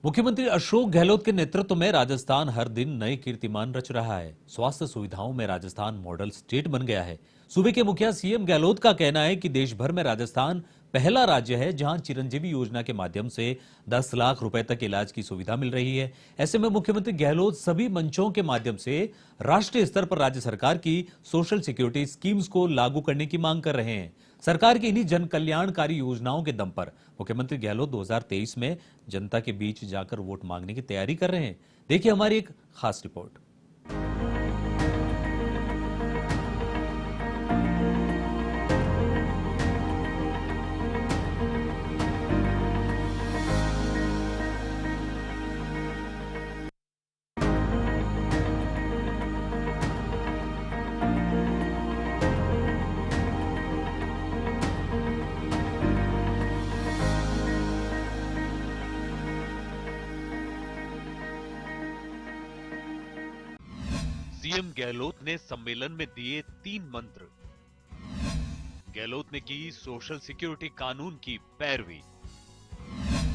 मुख्यमंत्री अशोक गहलोत के नेतृत्व में राजस्थान हर दिन नए कीर्तिमान रच रहा है। स्वास्थ्य सुविधाओं में राजस्थान मॉडल स्टेट बन गया है। सूबे के मुखिया सीएम गहलोत का कहना है कि देश भर में राजस्थान पहला राज्य है जहां चिरंजीवी योजना के माध्यम से 10 लाख रुपए तक इलाज की सुविधा मिल रही है। ऐसे में मुख्यमंत्री गहलोत सभी मंचों के माध्यम से राष्ट्रीय स्तर पर राज्य सरकार की सोशल सिक्योरिटी स्कीम्स को लागू करने की मांग कर रहे हैं। सरकार की इन्हीं जन कल्याणकारी योजनाओं के दम पर मुख्यमंत्री गहलोत 2023 में जनता के बीच जाकर वोट मांगने की तैयारी कर रहे हैं। देखिए हमारी एक खास रिपोर्ट। सीएम गहलोत ने सम्मेलन में दिए 3 मंत्र। गहलोत ने की सोशल सिक्योरिटी कानून की पैरवी।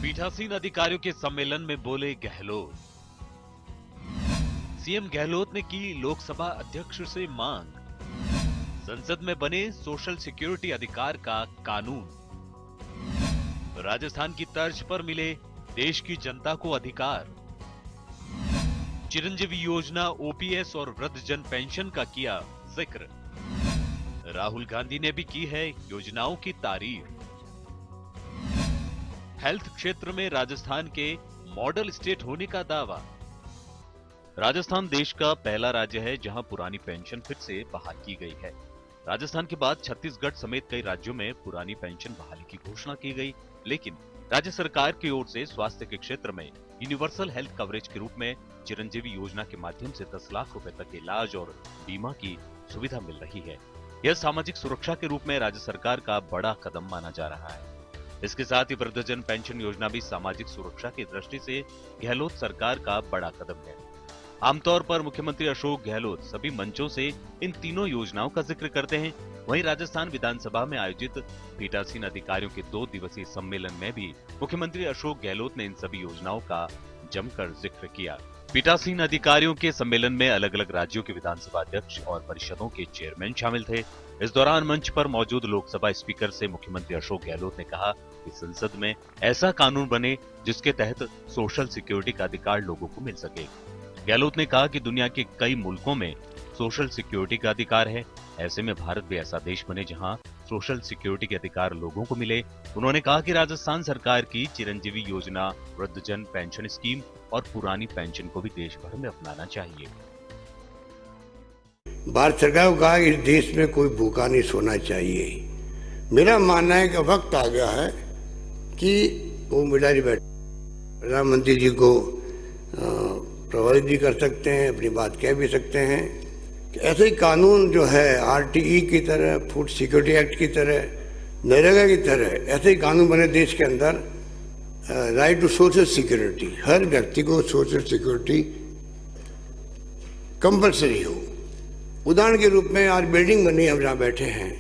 पीठासीन अधिकारियों के सम्मेलन में बोले गहलोत। सीएम गहलोत ने की लोकसभा अध्यक्ष से मांग, संसद में बने सोशल सिक्योरिटी अधिकार का कानून। राजस्थान की तर्ज पर मिले देश की जनता को अधिकार। चिरंजीवी योजना, ओपीएस और वृद्धजन पेंशन का किया जिक्र। राहुल गांधी ने भी की है योजनाओं की तारीफ। हेल्थ क्षेत्र में राजस्थान के मॉडल स्टेट होने का दावा। राजस्थान देश का पहला राज्य है जहां पुरानी पेंशन फिर से बहाल की गई है। राजस्थान के बाद छत्तीसगढ़ समेत कई राज्यों में पुरानी पेंशन बहाली की घोषणा की गई, लेकिन राज्य सरकार की ओर से स्वास्थ्य के क्षेत्र में यूनिवर्सल हेल्थ कवरेज के रूप में चिरंजीवी योजना के माध्यम से 10 लाख रुपए तक इलाज और बीमा की सुविधा मिल रही है। यह सामाजिक सुरक्षा के रूप में राज्य सरकार का बड़ा कदम माना जा रहा है। इसके साथ ही वृद्धजन पेंशन योजना भी सामाजिक सुरक्षा की दृष्टि से गहलोत सरकार का बड़ा कदम है। आमतौर पर मुख्यमंत्री अशोक गहलोत सभी मंचों से इन तीनों योजनाओं का जिक्र करते हैं। वहीं राजस्थान विधानसभा में आयोजित पीठासीन अधिकारियों के 2 दिवसीय सम्मेलन में भी मुख्यमंत्री अशोक गहलोत ने इन सभी योजनाओं का जमकर जिक्र किया। पीठासीन अधिकारियों के सम्मेलन में अलग अलग राज्यों के विधानसभा अध्यक्ष और परिषदों के चेयरमैन शामिल थे। इस दौरान मंच पर मौजूद लोकसभा स्पीकर से मुख्यमंत्री अशोक गहलोत ने कहा कि संसद में ऐसा कानून बने जिसके तहत सोशल सिक्योरिटी का अधिकार लोगों को मिल सके। गहलोत ने कहा कि दुनिया के कई मुल्कों में सोशल सिक्योरिटी का अधिकार है, ऐसे में भारत भी ऐसा देश बने जहां सोशल सिक्योरिटी के अधिकार लोगों को मिले। उन्होंने कहा कि राजस्थान सरकार की चिरंजीवी योजना, वृद्धजन पेंशन स्कीम और पुरानी पेंशन को भी देश भर में अपनाना चाहिए। भारत सरकार को कहा कि इस देश में कोई भूखा नहीं सोना चाहिए। मेरा मानना है कि वक्त आ गया है कि वो मिडारी बैठ प्रधानमंत्री जी को प्रभावित भी कर सकते हैं, अपनी बात कह भी सकते हैं कि ऐसे ही कानून जो है आरटीई की तरह, फूड सिक्योरिटी एक्ट की तरह, नरेगा की तरह ऐसे ही कानून बने देश के अंदर। राइट टू सोशल सिक्योरिटी, हर व्यक्ति को सोशल सिक्योरिटी कंपलसरी हो। उदाहरण के रूप में आज बिल्डिंग बनी, हम जहाँ बैठे हैं,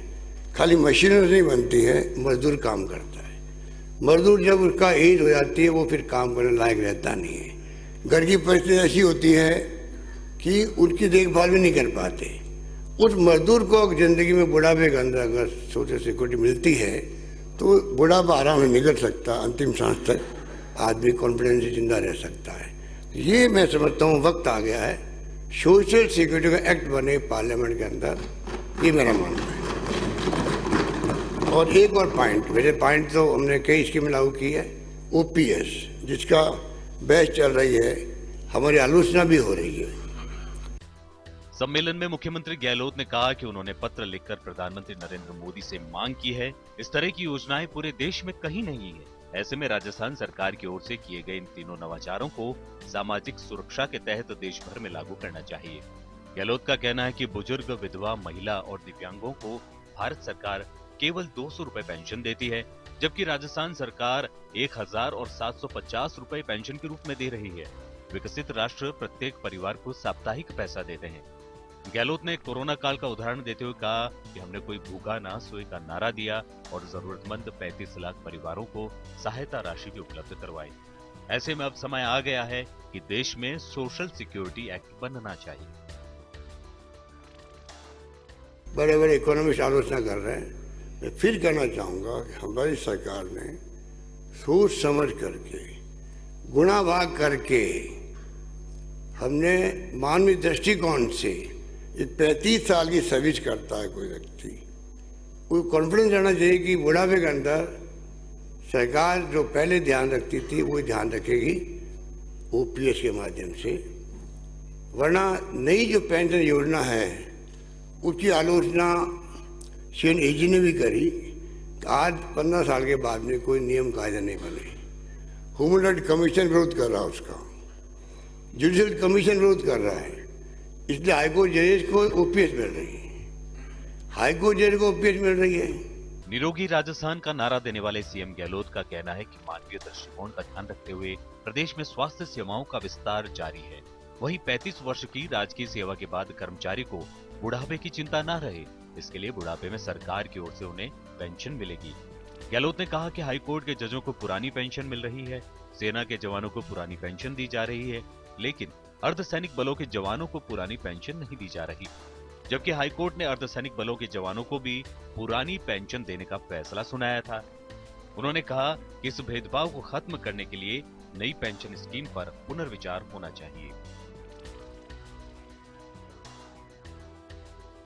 खाली मशीनरी नहीं बनती है, मजदूर काम करता है। मजदूर जब उसका एज हो जाती है वो फिर काम करने लायक रहता नहीं है। घर की परिस्थिति ऐसी होती है कि उनकी देखभाल भी नहीं कर पाते। उस मजदूर को जिंदगी में बुढ़ापे के अंदर अगर सोशल सिक्योरिटी मिलती है तो बुढ़ापा आराम से निकल सकता, अंतिम सांस तक आदमी कॉन्फिडेंस से जिंदा रह सकता है। ये मैं समझता हूँ वक्त आ गया है सोशल सिक्योरिटी का एक्ट बने पार्लियामेंट के अंदर, ये मेरा मानना है। और एक और पॉइंट, मेरे पॉइंट तो हमने कई स्कीम लागू की है, ओपीएस जिसका बहस चल रही है, हमारी आलोचना भी हो रही है। सम्मेलन में मुख्यमंत्री गहलोत ने कहा कि उन्होंने पत्र लिखकर प्रधानमंत्री नरेंद्र मोदी से मांग की है। इस तरह की योजनाएं पूरे देश में कहीं नहीं है। ऐसे में राजस्थान सरकार की ओर से किए गए इन तीनों नवाचारों को सामाजिक सुरक्षा के तहत देश भर में लागू करना चाहिए। गहलोत का कहना है कि बुजुर्ग, विधवा, महिला और दिव्यांगों को भारत सरकार केवल 200 रुपए पेंशन देती है, जबकि राजस्थान सरकार 1000 और 750 रुपए पेंशन के रूप में दे रही है। विकसित राष्ट्र प्रत्येक परिवार को साप्ताहिक पैसा देते हैं। गहलोत ने कोरोना काल का उदाहरण देते हुए कहा कि हमने कोई भूखा ना सोए का नारा दिया और जरूरतमंद 35 लाख परिवारों को सहायता राशि भी उपलब्ध करवाई। ऐसे में अब समय आ गया है कि देश में सोशल सिक्योरिटी एक्ट बनना चाहिए। बड़े बड़े इकोनॉमिस्ट आलोचना कर रहे हैं। मैं फिर कहना चाहूँगा कि हमारी सरकार ने सोच समझ करके, गुणा भाग करके, हमने मानवीय दृष्टिकोण से 35 साल की सर्विस करता है कोई व्यक्ति, कोई कॉन्फिडेंस रहना चाहिए कि बुढ़ापे के अंदर सरकार जो पहले ध्यान रखती थी वो ध्यान रखेगी ओपीएस के माध्यम से। वरना नई जो पेंशन योजना है उसकी आलोचना सीएन एजी ने भी करी। आज 15 साल के बाद में कोई नियम कायदा नहीं बने। ह्यूमन राइट कमीशन विरोध कर रहा है उसका, जुडिशियल कमीशन विरोध कर रहा है, इसलिए हाईकोर्ट जजेस को ओपीएस मिल रही है, हाईकोर्ट जज को ओपीएस मिल रही है। निरोगी राजस्थान का नारा देने वाले सीएम गहलोत का कहना है कि मानवीय दृष्टिकोण का ध्यान रखते हुए प्रदेश में स्वास्थ्य सेवाओं का विस्तार जारी है। वहीं 35 वर्ष की राजकीय सेवा के बाद कर्मचारी को बुढ़ापे की चिंता न रहे, इसके लिए बुढ़ापे में सरकार की ओर से उन्हें पेंशन मिलेगी। गहलोत ने कहा कि हाईकोर्ट के जजों को पुरानी पेंशन मिल रही है, सेना के जवानों को पुरानी पेंशन दी जा रही है, लेकिन अर्धसैनिक बलों के जवानों को पुरानी पेंशन नहीं दी जा रही। जबकि हाईकोर्ट ने अर्धसैनिक बलों के जवानों को भी पुरानी पेंशन देने का फैसला सुनाया था। उन्होंने कहा कि इस भेदभाव को खत्म करने के लिए नई पेंशन स्कीम पर पुनर्विचार होना चाहिए।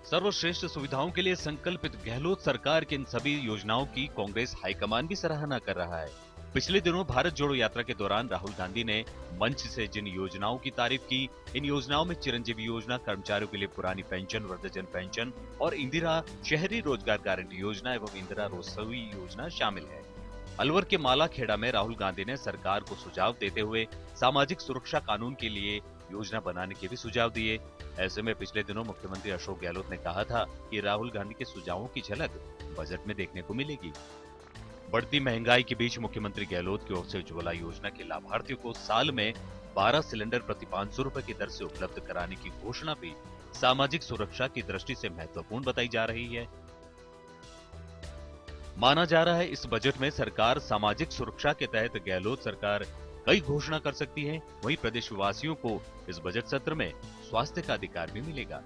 सर्वश्रेष्ठ सुविधाओं के लिए संकल्पित गहलोत सरकार की इन सभी योजनाओं की कांग्रेस हाईकमान भी सराहना कर रहा है। पिछले दिनों भारत जोड़ो यात्रा के दौरान राहुल गांधी ने मंच से जिन योजनाओं की तारीफ की, इन योजनाओं में चिरंजीवी योजना, कर्मचारियों के लिए पुरानी पेंशन, वृद्धजन पेंशन और इंदिरा शहरी रोजगार गारंटी योजना एवं इंदिरा रसोई योजना शामिल है। अलवर के मालाखेड़ा में राहुल गांधी ने सरकार को सुझाव देते हुए सामाजिक सुरक्षा कानून के लिए योजना बनाने के भी सुझाव दिए। ऐसे में पिछले दिनों मुख्यमंत्री अशोक गहलोत ने कहा था कि राहुल गांधी के सुझावों की झलक बजट में देखने को मिलेगी। बढ़ती महंगाई के बीच मुख्यमंत्री गहलोत की ओर से उज्ज्वला योजना के लाभार्थियों को साल में 12 सिलेंडर प्रति 500 रुपए की दर से उपलब्ध कराने की घोषणा भी सामाजिक सुरक्षा की दृष्टि से महत्वपूर्ण बताई जा रही है। माना जा रहा है इस बजट में सरकार सामाजिक सुरक्षा के तहत गहलोत सरकार कई घोषणा कर सकती है। वहीं प्रदेशवासियों को इस बजट सत्र में स्वास्थ्य का अधिकार भी मिलेगा।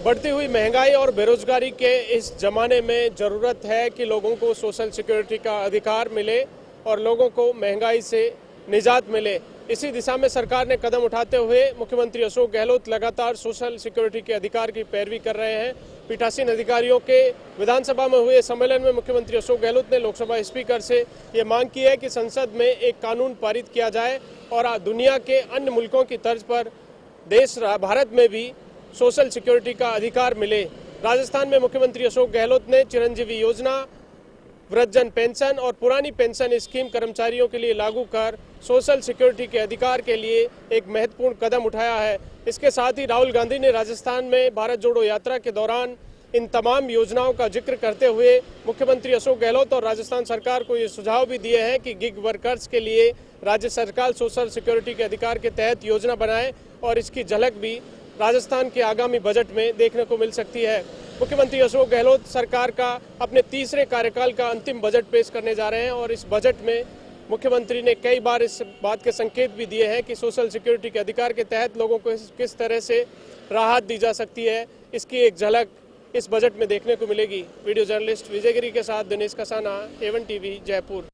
बढ़ती हुई महंगाई और बेरोजगारी के इस जमाने में जरूरत है कि लोगों को सोशल सिक्योरिटी का अधिकार मिले और लोगों को महंगाई से निजात मिले। इसी दिशा में सरकार ने कदम उठाते हुए मुख्यमंत्री अशोक गहलोत लगातार सोशल सिक्योरिटी के अधिकार की पैरवी कर रहे हैं। पीठासीन अधिकारियों के विधानसभा में हुए सम्मेलन में मुख्यमंत्री अशोक गहलोत ने लोकसभा स्पीकर से ये मांग की है कि संसद में एक कानून पारित किया जाए और दुनिया के अन्य मुल्कों की तर्ज पर देश भारत में भी सोशल सिक्योरिटी का अधिकार मिले। राजस्थान में मुख्यमंत्री अशोक गहलोत ने चिरंजीवी योजना, वृद्धजन पेंशन और पुरानी पेंशन स्कीम कर्मचारियों के लिए लागू कर सोशल सिक्योरिटी के अधिकार के लिए एक महत्वपूर्ण कदम उठाया है। इसके साथ ही राहुल गांधी ने राजस्थान में भारत जोड़ो यात्रा के दौरान इन तमाम योजनाओं का जिक्र करते हुए मुख्यमंत्री अशोक गहलोत और राजस्थान सरकार को ये सुझाव भी दिए हैं कि गिग वर्कर्स के लिए राज्य सरकार सोशल सिक्योरिटी के अधिकार के तहत योजना बनाए और इसकी झलक भी राजस्थान के आगामी बजट में देखने को मिल सकती है। मुख्यमंत्री अशोक गहलोत सरकार का अपने तीसरे कार्यकाल का अंतिम बजट पेश करने जा रहे हैं और इस बजट में मुख्यमंत्री ने कई बार इस बात के संकेत भी दिए हैं कि सोशल सिक्योरिटी के अधिकार के तहत लोगों को किस तरह से राहत दी जा सकती है। इसकी एक झलक इस बजट में देखने को मिलेगी। वीडियो जर्नलिस्ट विजयगिरी के साथ दिनेश कसाना, A1 टीवी, जयपुर।